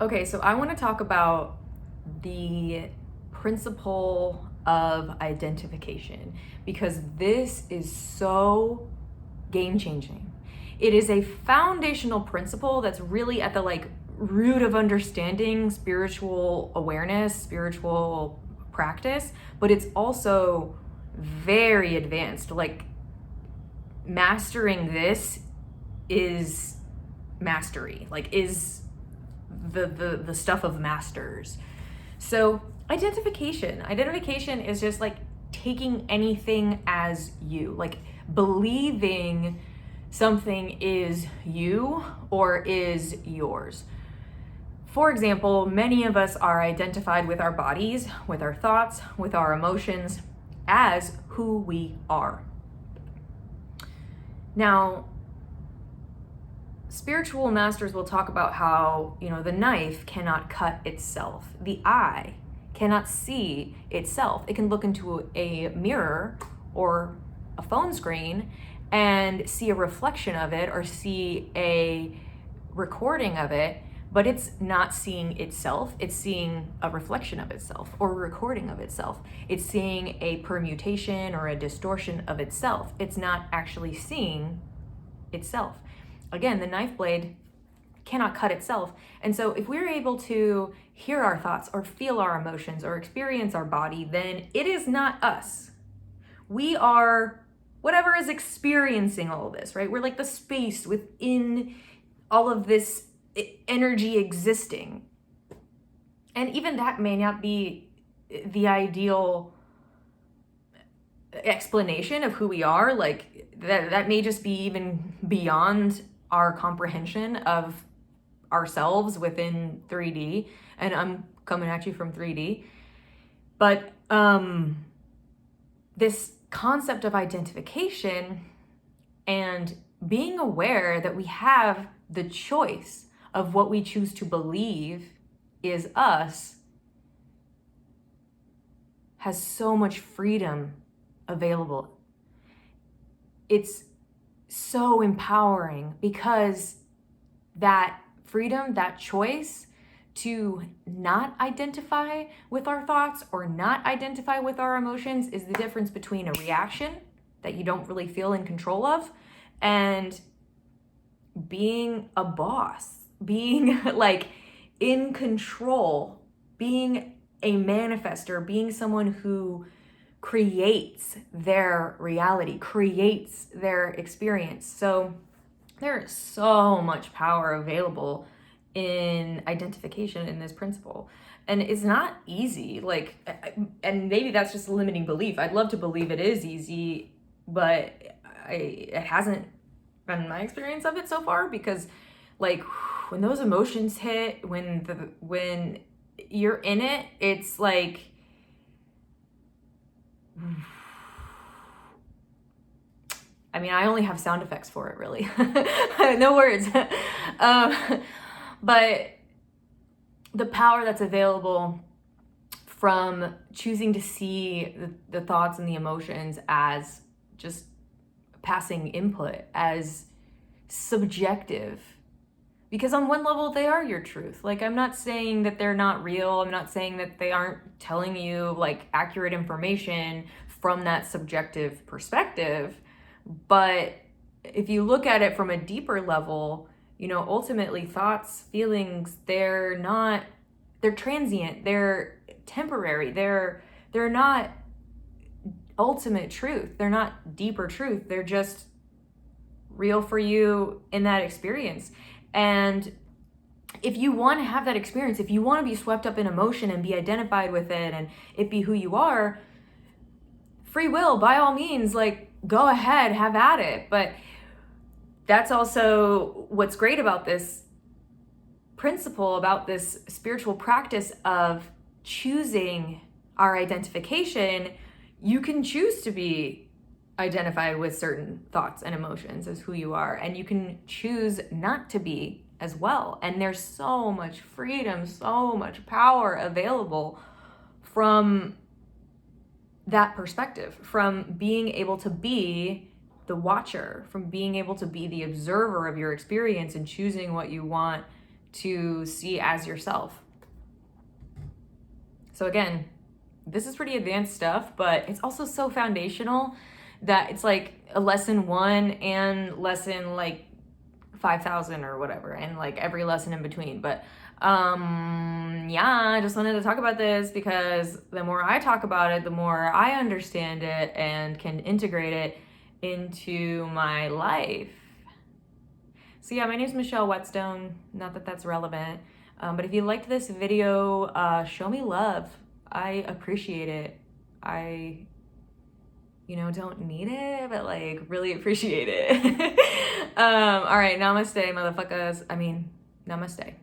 Okay, so I want to talk about the principle of identification because this is so game changing. It is a foundational principle that's really at the root of understanding spiritual awareness, spiritual practice, but it's also very advanced. Like mastering this is mastery, is the stuff of masters. So identification is just like taking anything as you, like believing something is you or is yours. For example, many of us are identified with our bodies, with our thoughts, with our emotions as who we are. Now, spiritual masters will talk about how, the knife cannot cut itself. The eye cannot see itself. It can look into a mirror or a phone screen and see a reflection of it or see a recording of it, but it's not seeing itself. It's seeing a reflection of itself or a recording of itself. It's seeing a permutation or a distortion of itself. It's not actually seeing itself. Again, the knife blade cannot cut itself. And so if we're able to hear our thoughts or feel our emotions or experience our body, then it is not us. We are whatever is experiencing all of this, right? We're like the space within all of this energy existing. And even that may not be the ideal explanation of who we are. Like that may just be even beyond our comprehension of ourselves within 3D, and I'm coming at you from 3D. But this concept of identification and being aware that we have the choice of what we choose to believe is us has so much freedom available. It's so empowering because that freedom, that choice to not identify with our thoughts or not identify with our emotions is the difference between a reaction that you don't really feel in control of and being a boss, being in control, being a manifester, being someone who creates their reality, creates their experience. So there is so much power available in identification in this principle. And it's not easy, and maybe that's just a limiting belief. I'd love to believe it is easy, but it hasn't been my experience of it so far, because when those emotions hit, when you're in it, it's like, I mean, I only have sound effects for it, really. No words. But the power that's available from choosing to see the thoughts and the emotions as just passing input, as subjective. Because on one level, they are your truth. I'm not saying that they're not real. I'm not saying that they aren't telling you accurate information from that subjective perspective. But if you look at it from a deeper level, ultimately thoughts, feelings, they're transient, they're temporary, they're not ultimate truth. They're not deeper truth. They're just real for you in that experience. And if you want to have that experience, if you want to be swept up in emotion and be identified with it and it be who you are, free will, by all means, go ahead, have at it. But that's also what's great about this principle, about this spiritual practice of choosing our identification. You can choose to be identified with certain thoughts and emotions as who you are, and you can choose not to be as well. And there's so much freedom, so much power available from that perspective, from being able to be the watcher, from being able to be the observer of your experience and choosing what you want to see as yourself. So again, this is pretty advanced stuff, but it's also so foundational that it's like a lesson 1 and lesson like 5,000 or whatever, and like every lesson in between. But yeah, I just wanted to talk about this because the more I talk about it, the more I understand it and can integrate it into my life. So yeah, my name is Michelle Whetstone. Not that that's relevant, but if you liked this video, show me love. I appreciate it. I, don't need it, but like really appreciate it. All right, namaste, motherfuckers. Namaste.